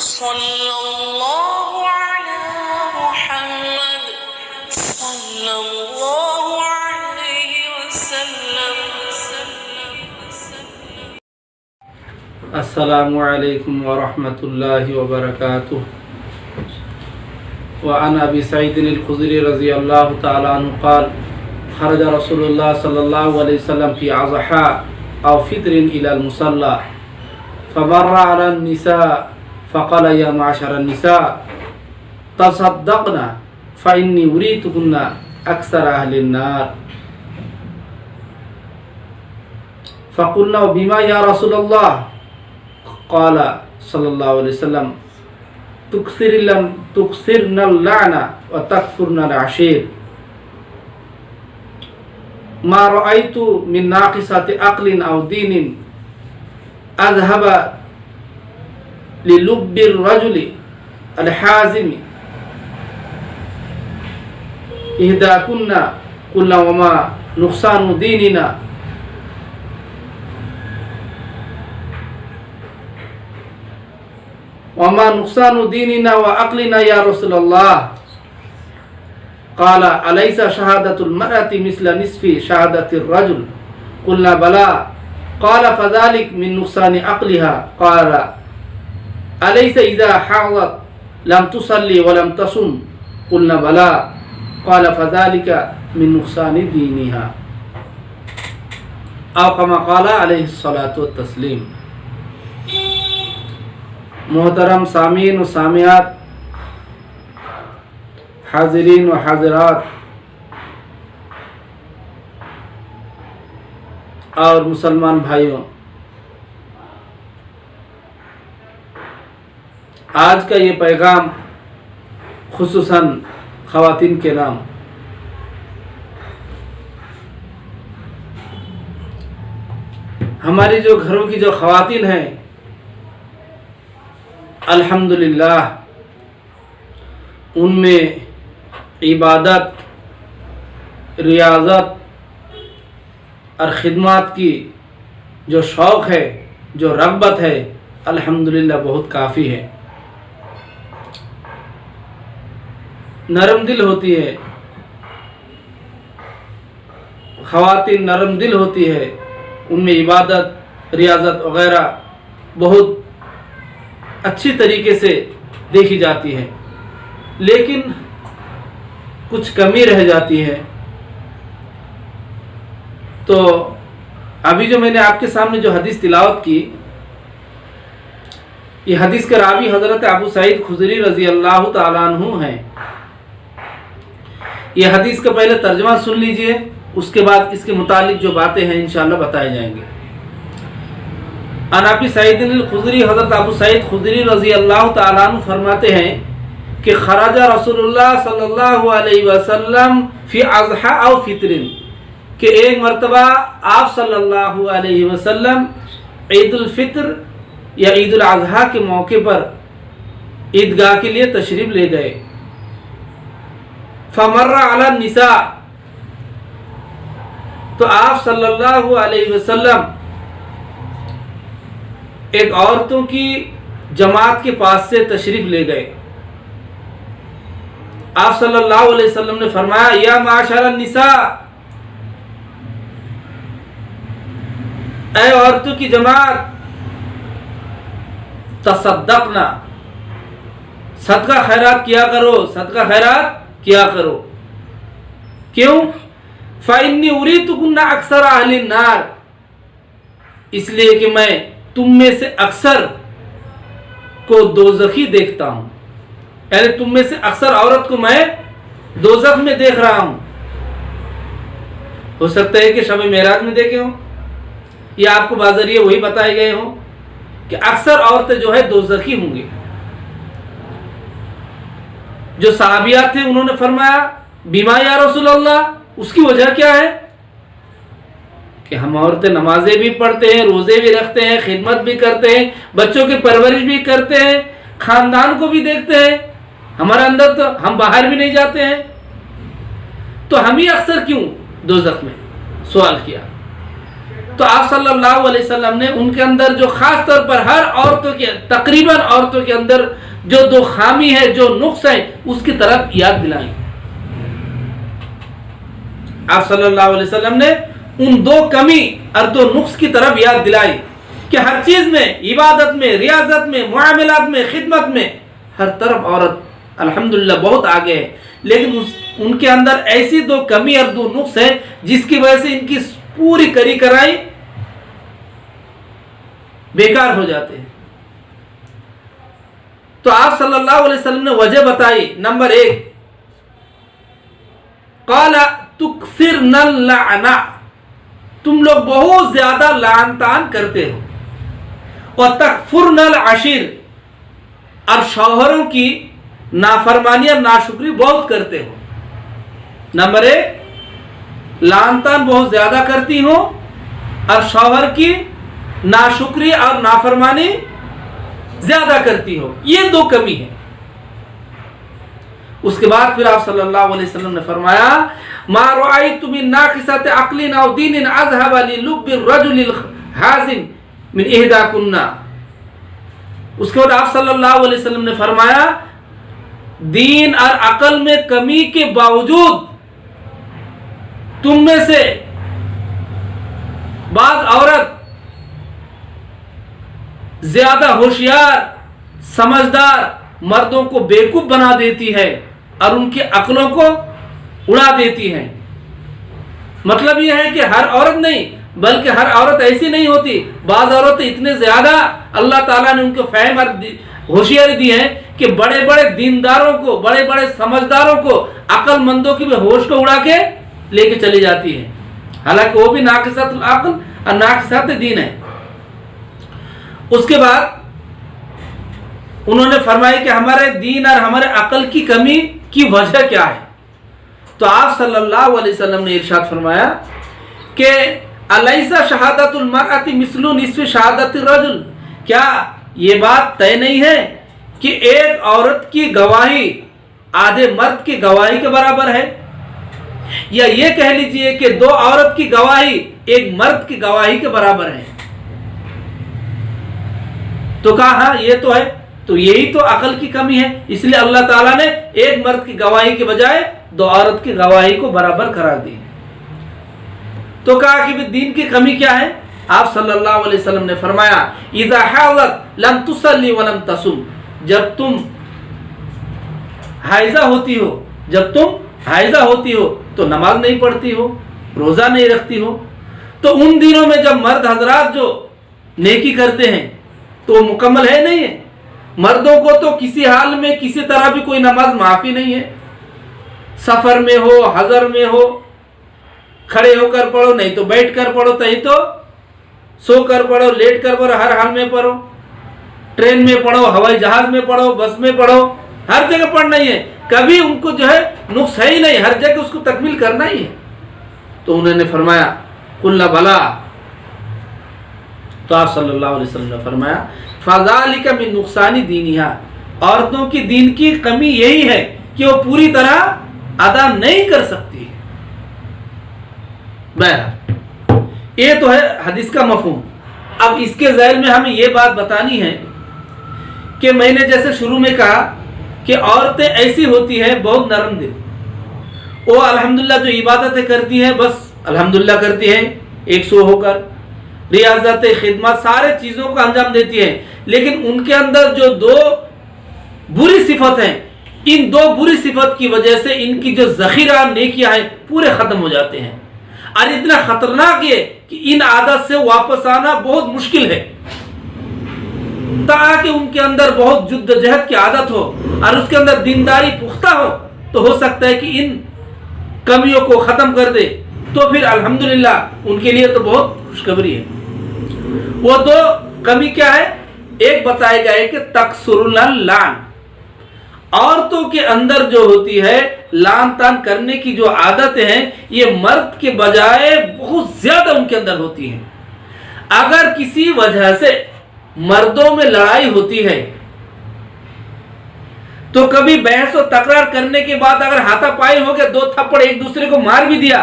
صلی اللہ علی محمد صلی اللہ علیہ وسلم. السلام علیکم ورحمۃ اللہ وبرکاتہ. وعن ابی سعید الخدری رضی اللہ تعالی عنہ قال خرج رسول اللہ صلی اللہ علیہ وسلم فی اضحى او فطر الى المصلى فمر على النساء فقال يا معشر النساء تصدقنا فإني أريتكن أكثر أهل النار. فقلنا بما يا رسول الله؟ قال صلى الله عليه وسلم تكثرن اللعنة وتكفرن العشير. ما رأيت من ناقصة عقل أو دين أذهب للب الرجل الحازم إحداكن قلنا وما نقصان ديننا وما نقصان ديننا وعقلنا يا رسول الله؟ قال أليس شهادة المرأة مثل نصف شهادة الرجل؟ قلنا بلى. قال فذلك من نقصان عقلها. قال أليس إذا حاضت لم تصلي ولم تصم؟ قلنا بلى. قال فذلك من نقصان دينها أو كما قال عليه الصلاة والتسليم. محترم سامعین و سامعات، حاضرین و حاضرات اور مسلمان بھائیوں، آج کا یہ پیغام خصوصاً خواتین کے نام. ہماری جو گھروں کی جو خواتین ہیں، الحمدللہ ان میں عبادت، ریاضت اور خدمات کی جو شوق ہے، جو رغبت ہے، الحمدللہ بہت کافی ہے. نرم دل ہوتی ہے خواتین، نرم دل ہوتی ہے، ان میں عبادت، ریاضت وغیرہ بہت اچھی طریقے سے دیکھی جاتی ہے، لیکن کچھ کمی رہ جاتی ہے. تو ابھی جو میں نے آپ کے سامنے جو حدیث تلاوت کی، یہ حدیث کے راوی حضرت ابو سعید خدری رضی اللہ تعالیٰ عنہ ہیں. یہ حدیث کا پہلے ترجمہ سن لیجئے، اس کے بعد اس کے متعلق جو باتیں ہیں انشاءاللہ بتائے جائیں گے. عن ابی سعید الخدری، حضرت ابو سعید خدری رضی اللہ تعالیٰ عنہ فرماتے ہیں کہ خرج رسول اللہ صلی اللہ علیہ وسلم فی اضحى او فطر، کہ ایک مرتبہ آپ صلی اللہ علیہ وسلم عید الفطر یا عید الاضحیٰ کے موقع پر عیدگاہ کے لیے تشریف لے گئے. فمر علی النساء، تو آپ صلی اللہ علیہ وسلم ایک عورتوں کی جماعت کے پاس سے تشریف لے گئے. آپ صلی اللہ علیہ وسلم نے فرمایا یا معاشر النساء، اے عورتوں کی جماعت، تصدقنا، صدقہ خیرات کیا کرو، صدقہ خیرات کیا کرو. کیوں؟ فإنی أُرِيتُكُنَّ أَكْثَرَ أَهْلِ النَّارِ، اس لیے کہ میں تم میں سے اکثر کو دوزخی دیکھتا ہوں، یعنی تم میں سے اکثر عورت کو میں دوزخ میں دیکھ رہا ہوں. ہو سکتا ہے کہ شب معراج میں دیکھے ہوں، یا آپ کو بذریعہ وہی بتائے گئے ہوں کہ اکثر عورتیں جو ہے دوزخی ہوں گی. جو صحابیات تھے انہوں نے فرمایا بیما یا رسول اللہ، اس کی وجہ کیا ہے؟ کہ ہم عورتیں نمازیں بھی پڑھتے ہیں، روزے بھی رکھتے ہیں، خدمت بھی کرتے ہیں، بچوں کی پرورش بھی کرتے ہیں، خاندان کو بھی دیکھتے ہیں، ہمارے اندر تو ہم باہر بھی نہیں جاتے ہیں، تو ہم ہی اکثر کیوں دوزخ میں؟ سوال کیا. تو آپ صلی اللہ علیہ وسلم نے ان کے اندر جو خاص طور پر ہر عورتوں کے تقریباً عورتوں کے اندر جو دو خامی ہے، جو نقص ہے، اس کی طرف یاد دلائی۔ آپ صلی اللہ علیہ وسلم نے ان دو کمی اور دو نقص کی طرف یاد دلائی کہ ہر چیز میں، عبادت میں، ریاضت میں، معاملات میں، خدمت میں، ہر طرف عورت الحمدللہ بہت آگے ہے، لیکن ان کے اندر ایسی دو کمی اور دو نقص ہے جس کی وجہ سے ان کی پوری کری کرائی بیکار ہو جاتے ہیں۔ تو آپ صلی اللہ علیہ وسلم نے وجہ بتائی۔ نمبر 1، قال تکثرن اللعن، تم لوگ بہت زیادہ لعن طعن کرتے ہو، وتکفرن العشیر، اور شوہروں کی نافرمانی اور ناشکری بہت کرتے ہو۔ نمبر 1، لعن طعن بہت زیادہ کرتی ہو اور شوہر کی ناشکری اور نافرمانی زیادہ کرتی ہو، یہ دو کمی ہے۔ اس کے بعد پھر آپ صلی اللہ علیہ وسلم نے فرمایا ما رأيت من ناقصة عقل أو دين أذهب للب الرجل الحازم من إحداكن۔ اس کے بعد آپ صلی اللہ علیہ وسلم نے فرمایا دین اور عقل میں کمی کے باوجود تم میں سے بعض عورت زیادہ ہوشیار سمجھدار مردوں کو بیوقوف بنا دیتی ہے اور ان کی عقلوں کو اڑا دیتی ہے۔ مطلب یہ ہے کہ ہر عورت نہیں، بلکہ ہر عورت ایسی نہیں ہوتی، بعض عورتیں اتنے زیادہ اللہ تعالیٰ نے ان کو فہم اور ہوشیاری دی ہے کہ بڑے بڑے دینداروں کو، بڑے بڑے سمجھداروں کو، عقل مندوں کی بھی ہوش کو اڑا کے لے کے چلی جاتی ہے، حالانکہ وہ بھی ناقصۃ العقل اور ناقصۃ دین ہے۔ اس کے بعد انہوں نے فرمایا کہ ہمارے دین اور ہمارے عقل کی کمی کی وجہ کیا ہے؟ تو آپ صلی اللہ علیہ وسلم نے ارشاد فرمایا کہ الیس شہادت المرأۃ مثل نصف شہادت الرجل، کیا یہ بات طے نہیں ہے کہ ایک عورت کی گواہی آدھے مرد کی گواہی کے برابر ہے؟ یا یہ کہہ لیجئے کہ دو عورت کی گواہی ایک مرد کی گواہی کے برابر ہے؟ تو کہا ہاں یہ تو ہے، تو یہی تو عقل کی کمی ہے، اس لیے اللہ تعالیٰ نے ایک مرد کی گواہی کے بجائے دو عورت کی گواہی کو برابر قرار دی۔ تو کہا کہ دین کی کمی کیا ہے؟ آپ صلی اللہ علیہ وسلم نے فرمایا اذا حاضت لم تصلی ولم تصم، جب تم حائضہ ہوتی ہو تو نماز نہیں پڑھتی ہو، روزہ نہیں رکھتی ہو۔ تو ان دنوں میں جب مرد حضرات جو نیکی کرتے ہیں تو وہ مکمل ہے نہیں ہے، مردوں کو تو کسی حال میں کسی طرح بھی کوئی نماز معافی نہیں ہے، سفر میں ہو، حضر میں ہو، کھڑے ہو کر پڑھو، نہیں تو بیٹھ کر پڑھو، نہیں تو سو کر پڑھو، لیٹ کر پڑھو، ہر حال میں پڑھو، ٹرین میں پڑھو، ہوائی جہاز میں پڑھو، بس میں پڑھو، ہر جگہ پڑھنا ہی ہے، کبھی ان کو جو ہے نقص ہے ہی نہیں، ہر جگہ اس کو تکمیل کرنا ہی ہے۔ تو انہوں نے فرمایا قلنا بلا، تو آپ صلی اللہ علیہ وسلم نے فرمایا فذالک من نقصان دینہا، عورتوں کی دین کی کمی یہی ہے کہ وہ پوری طرح ادا نہیں کر سکتی۔ بہرحال یہ تو ہے حدیث کا مفہوم۔ اب اس کے ذیل میں ہمیں یہ بات بتانی ہے کہ میں نے جیسے شروع میں کہا کہ عورتیں ایسی ہوتی ہیں بہت نرم دل، وہ الحمدللہ جو عبادتیں کرتی ہیں بس الحمدللہ کرتی ہیں، ایک سو ہو کر ریاضت، خدمت، سارے چیزوں کو انجام دیتی ہیں، لیکن ان کے اندر جو دو بری صفت ہیں، ان دو بری صفت کی وجہ سے ان کی جو ذخیرہ نیکیاں ہیں پورے ختم ہو جاتے ہیں، اور اتنا خطرناک ہے کہ ان عادت سے واپس آنا بہت مشکل ہے۔ تاکہ ان کے اندر بہت جد و جہد کی عادت ہو اور اس کے اندر دینداری پختہ ہو تو ہو سکتا ہے کہ ان کمیوں کو ختم کر دے، تو پھر الحمدللہ ان کے لیے تو بہت خوشخبری ہے۔ وہ دو کمی کیا ہے؟ ایک بتایا گیا ہے کہ تکثر اللعن، عورتوں کے اندر جو ہوتی ہے لعن طعن کرنے کی جو عادتیں ہیں یہ مرد کے بجائے بہت زیادہ ان کے اندر ہوتی ہیں۔ اگر کسی وجہ سے مردوں میں لڑائی ہوتی ہے تو کبھی بحث و تکرار کرنے کے بعد اگر ہاتھا پائی ہو گیا، دو تھپڑ ایک دوسرے کو مار بھی دیا،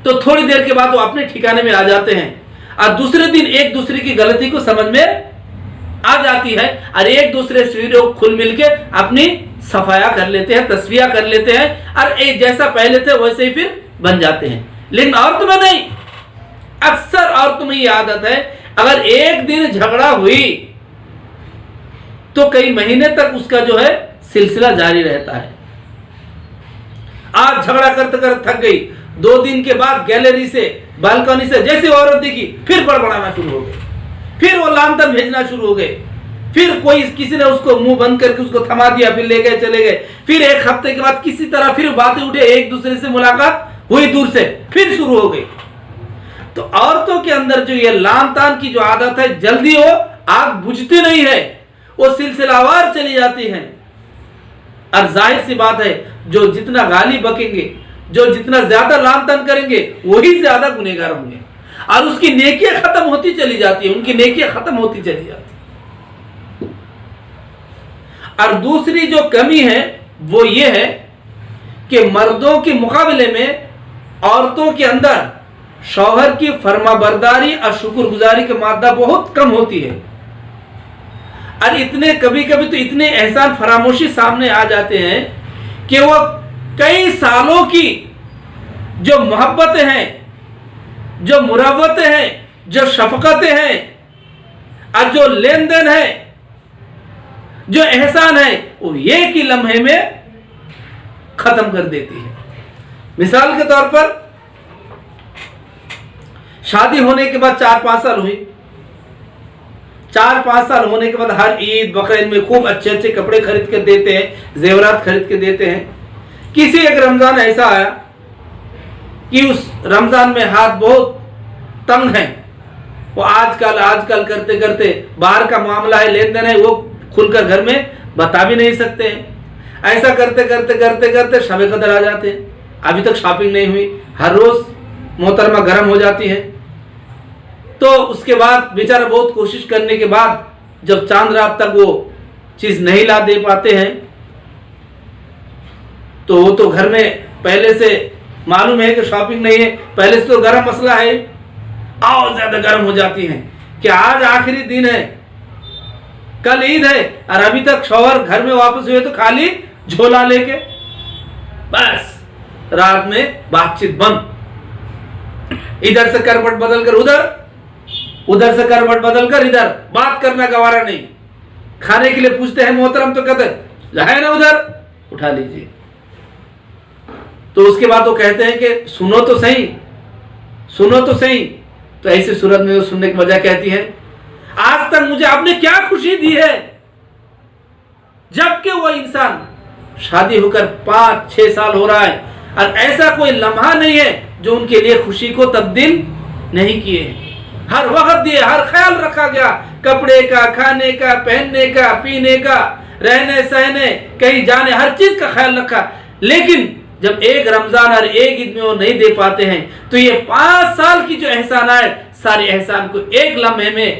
تو تھوڑی دیر کے بعد وہ اپنے ٹھکانے میں آ جاتے ہیں اور دوسرے دن ایک دوسرے کی غلطی کو سمجھ میں آ جاتی ہے اور ایک دوسرے سے کھل مل کے اپنی صفایا کر لیتے ہیں, تصفیہ کر لیتے ہیں اور ایک جیسا پہلے تھے ویسے ہی پھر بن جاتے ہیں. لیکن عورتوں میں نہیں. اکثر عورتوں میں یہ عادت ہے اگر ایک دن جھگڑا ہوئی تو کئی مہینے تک اس کا جو ہے سلسلہ جاری رہتا ہے. آج جھگڑا کرتے کرتے تھک گئی, 2 دن کے بعد گیلری سے بالکنی سے جیسے عورت دیکھی پھر بڑبڑانا شروع ہو گئے, پھر وہ لان تان بھیجنا شروع ہو گئے, پھر کوئی کسی نے اس کو منہ بند کر کے اس کو تھما دیا, پھر لے گئے چلے گئے, پھر ایک ہفتے کے بعد کسی طرح پھر باتیں اٹھے, ایک دوسرے سے ملاقات ہوئی دور سے, پھر شروع ہو گئی. تو عورتوں کے اندر جو یہ لان تان کی جو عادت ہے, جلدی وہ آگ بجھتی نہیں ہے, وہ سلسلہ وار چلی جاتی ہیں. اور ظاہر سی بات ہے جو جتنا گالی بکیں گے, جو جتنا زیادہ لان تان کریں گے وہی زیادہ گنہگار ہوں گے اور اس کی نیکیاں ختم ہوتی چلی جاتی ہیں, ان کی نیکیاں ختم ہوتی چلی جاتی ہیں. اور دوسری جو کمی ہے وہ یہ ہے کہ مردوں کے مقابلے میں عورتوں کے اندر شوہر کی فرما برداری اور شکر گزاری کا مادہ بہت کم ہوتی ہے. اور کبھی کبھی تو اتنے احسان فراموشی سامنے آ جاتے ہیں کہ وہ کئی سالوں کی جو محبتیں ہیں, جو مروتیں ہیں, جو شفقتیں ہیں اور جو لین دین ہے, جو احسان ہے, وہ ایک ہی لمحے میں ختم کر دیتی ہے. مثال کے طور پر شادی ہونے کے بعد 4-5 سال ہوئی, 4-5 سال ہونے کے بعد ہر عید بقرعید میں خوب اچھے اچھے کپڑے خرید کے دیتے ہیں, زیورات خرید کے دیتے ہیں. کسی ایک رمضان ایسا آیا کہ اس رمضان میں ہاتھ بہت تنگ ہیں, وہ آج کل کرتے کرتے باہر کا معاملہ ہے, لین دین ہے, وہ کھل کر گھر میں بتا بھی نہیں سکتے ہیں. ایسا کرتے کرتے شب قدر آ جاتے ہیں, ابھی تک شاپنگ نہیں ہوئی, ہر روز محترمہ گرم ہو جاتی ہے. تو اس کے بعد بیچارہ بہت کوشش کرنے کے بعد جب چاند رات تک وہ چیز نہیں لا دے پاتے ہیں تو وہ تو گھر میں پہلے سے معلوم ہے کہ شاپنگ نہیں ہے, پہلے سے تو گرم مسئلہ ہے, اور زیادہ گرم ہو جاتی ہیں کہ آج آخری دن ہے, کل عید ہے اور ابھی تک شوہر گھر میں واپس ہوئے تو خالی جھولا لے کے بس رات میں بات چیت بند. ادھر سے کروٹ بدل کر ادھر سے کروٹ بدل کر ادھر, بات کرنا گوارا نہیں. کھانے کے لیے پوچھتے ہیں محترم تو کہتے ہے نا ادھر, اٹھا لیجیے. تو اس کے بعد وہ کہتے ہیں کہ سنو تو صحیح. تو ایسی صورت میں وہ سننے کی وجہ کہتی ہے آج تک مجھے آپ نے کیا خوشی دی ہے, جبکہ وہ انسان شادی ہو کر 5-6 سال ہو رہا ہے اور ایسا کوئی لمحہ نہیں ہے جو ان کے لیے خوشی کو تبدیل نہیں کیے. ہر وقت دیے, ہر خیال رکھا گیا, کپڑے کا, کھانے کا, پہننے کا, پینے کا, رہنے سہنے, کہیں جانے, ہر چیز کا خیال رکھا. لیکن جب ایک رمضان اور ایک عید میں وہ نہیں دے پاتے ہیں تو یہ 5 سال کی جو احسان ہے سارے احسان کو ایک لمحے میں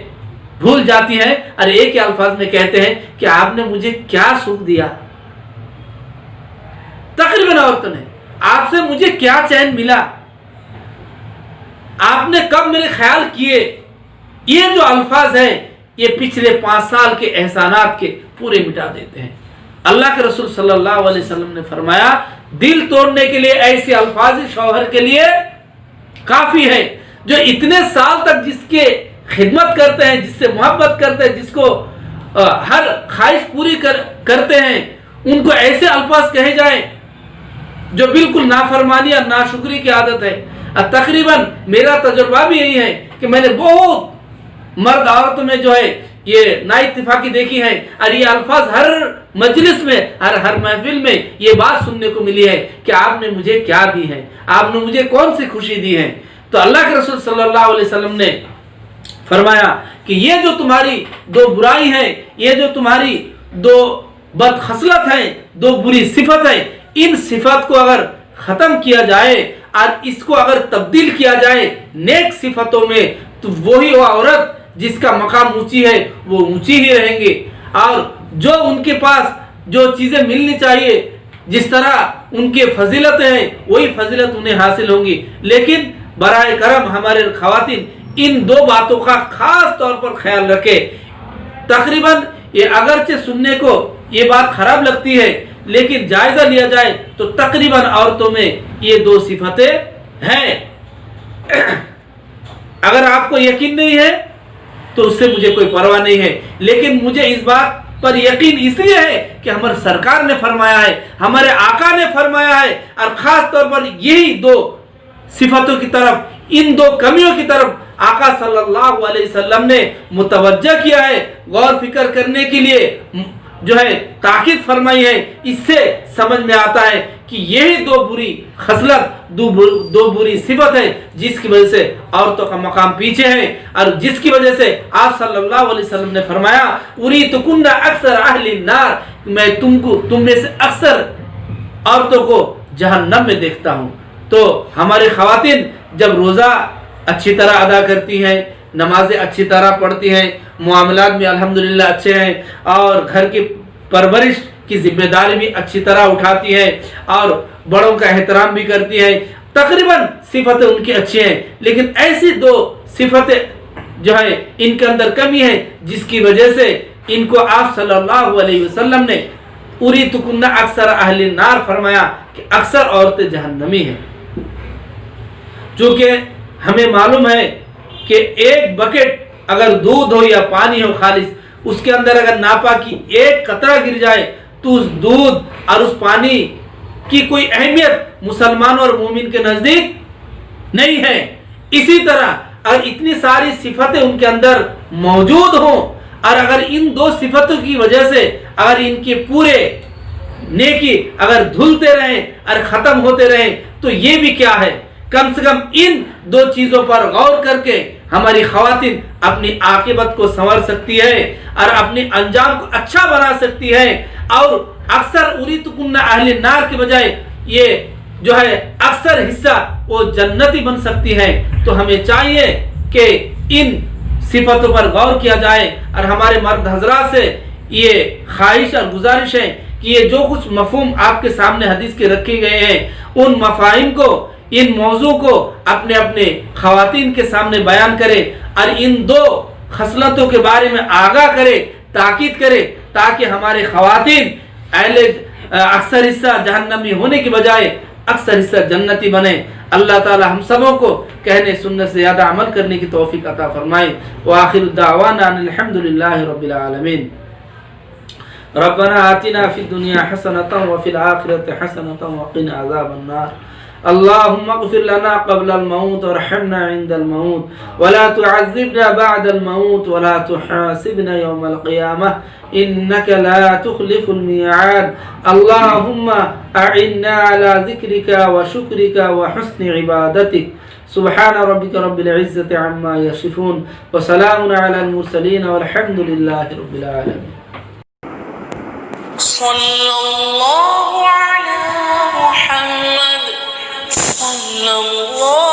بھول جاتی ہیں اور ایک ہی الفاظ میں کہتے ہیں کہ آپ نے مجھے کیا سکھ دیا. تقریباً عورتوں نے آپ سے مجھے کیا چین ملا, آپ نے کب میرے خیال کیے. یہ جو الفاظ ہیں یہ پچھلے 5 سال کے احسانات کے پورے مٹا دیتے ہیں. اللہ کے رسول صلی اللہ علیہ وسلم نے فرمایا دل توڑنے کے لیے ایسے الفاظ شوہر کے لیے کافی ہے جو اتنے سال تک جس کے خدمت کرتے ہیں, جس سے محبت کرتے ہیں, جس کو ہر خواہش پوری کرتے ہیں, ان کو ایسے الفاظ کہے جائیں جو بالکل نافرمانی اور ناشکری کی عادت ہے. اور تقریباً میرا تجربہ بھی یہی ہے کہ میں نے بہت مرد عورتوں میں جو ہے یہ نا اتفاقی دیکھی ہے اور یہ الفاظ ہر مجلس میں ہر محفل میں یہ بات سننے کو ملی ہے کہ آپ نے مجھے کیا دی ہے, آپ نے مجھے کون سی خوشی دی ہے. تو اللہ کے رسول صلی اللہ علیہ وسلم نے فرمایا کہ یہ جو تمہاری 2 برائی ہیں, یہ جو تمہاری 2 بدخصلت ہیں, 2 بری صفت ہے, ان صفت کو اگر ختم کیا جائے اور اس کو اگر تبدیل کیا جائے نیک صفتوں میں تو وہی وہ عورت جس کا مقام اونچی ہے وہ اونچی ہی رہیں گے, اور جو ان کے پاس جو چیزیں ملنی چاہیے جس طرح ان کے فضیلت ہیں وہی فضیلت انہیں حاصل ہوں گی، لیکن برائے کرم ہمارے خواتین ان دو باتوں کا خاص طور پر خیال رکھے۔ تقریباً یہ اگرچہ سننے کو یہ بات خراب لگتی ہے، لیکن جائزہ لیا جائے تو تقریباً عورتوں میں یہ دو صفتیں ہیں۔ اگر آپ کو یقین نہیں ہے تو اس سے مجھے کوئی پرواہ نہیں ہے، لیکن مجھے اس بات پر یقین اس لیے ہے کہ ہمارے سرکار نے فرمایا ہے، ہمارے آقا نے فرمایا ہے، اور خاص طور پر یہی دو صفتوں کی طرف، ان دو کمیوں کی طرف آقا صلی اللہ علیہ وسلم نے متوجہ کیا ہے، غور فکر کرنے کے لیے جو ہے تاکید فرمائی ہے۔ اس سے سمجھ میں آتا ہے کہ یہی دو بری خصلت، دو بری صفت ہے جس کی وجہ سے عورتوں کا مقام پیچھے ہے، اور جس کی وجہ سے آپ صلی اللہ علیہ وسلم نے فرمایا اُریتُکُنَّ اکثر اہل النار، میں تم میں سے اکثر عورتوں کو جہنم میں دیکھتا ہوں۔ تو ہماری خواتین جب روزہ اچھی طرح ادا کرتی ہیں، نمازیں اچھی طرح پڑھتی ہیں، معاملات بھی الحمدللہ اچھے ہیں، اور گھر کی پرورش کی ذمہ داری بھی اچھی طرح اٹھاتی ہے، اور بڑوں کا احترام بھی کرتی ہے، تقریباً صفتیں ان کی اچھی ہیں، لیکن ایسی دو صفتیں جو ہے ان کے اندر کمی ہے جس کی وجہ سے ان کو آپ صلی اللہ علیہ وسلم نے اُریتُکُنَّ اکثر اہل النار فرمایا کہ اکثر عورتیں جہنمی ہیں۔ چونکہ ہمیں معلوم ہے کہ ایک بکٹ اگر دودھ ہو یا پانی ہو خالص، اس کے اندر اگر ناپاکی ایک قطرہ گر جائے تو اس دودھ اور اس پانی کی کوئی اہمیت مسلمان اور مومن کے نزدیک نہیں ہے۔ اسی طرح اگر اتنی ساری صفتیں ان کے اندر موجود ہوں، اور اگر ان دو صفتوں کی وجہ سے اگر ان کے پورے نیکی اگر دھلتے رہیں اور ختم ہوتے رہیں تو یہ بھی کیا ہے، کم سے کم ان دو چیزوں پر غور کر کے ہماری خواتین اپنی عاقبت کو سنور سکتی ہے اور اپنے انجام کو اچھا بنا سکتی ہے، اور اکثر اُریتُکُنَّ اہل النار کے بجائے یہ جو ہے اکثر حصہ وہ جنتی بن سکتی ہے۔ تو ہمیں چاہیے کہ ان صفتوں پر غور کیا جائے، اور ہمارے مرد حضرات سے یہ خواہش اور گزارش ہے کہ یہ جو کچھ مفہوم آپ کے سامنے حدیث کے رکھے گئے ہیں ان مفاہیم کو، ان موضوع کو اپنے اپنے خواتین کے سامنے بیان کرے، اور ان دو خصلتوں کے بارے میں آگاہ کرے، تاکید کرے، تاکہ ہمارے خواتین اکثر حصہ جہنمی ہونے کی بجائے اکثر حصہ جنتی بنے۔ اللہ تعالی ہم سبوں کو کہنے سننے سے زیادہ عمل کرنے کی توفیق عطا فرمائے۔ وآخر دعوانا ان الحمدللہ رب العالمین۔ ربنا آتنا فی الدنیا حسنۃ وفی الآخرۃ حسنۃ وقنا عذاب النار۔ اللهم اغفر لنا قبل الموت وارحمنا عند الموت ولا تعذبنا بعد الموت ولا تحاسبنا يوم القيامة إنك لا تخلف الميعاد۔ اللهم أعنا على ذكرك وشكرك وحسن عبادتك۔ سبحان ربك رب العزة عما يصفون وسلام على المرسلين والحمد لله رب العالمين۔ صلى الله على محمد صلى الله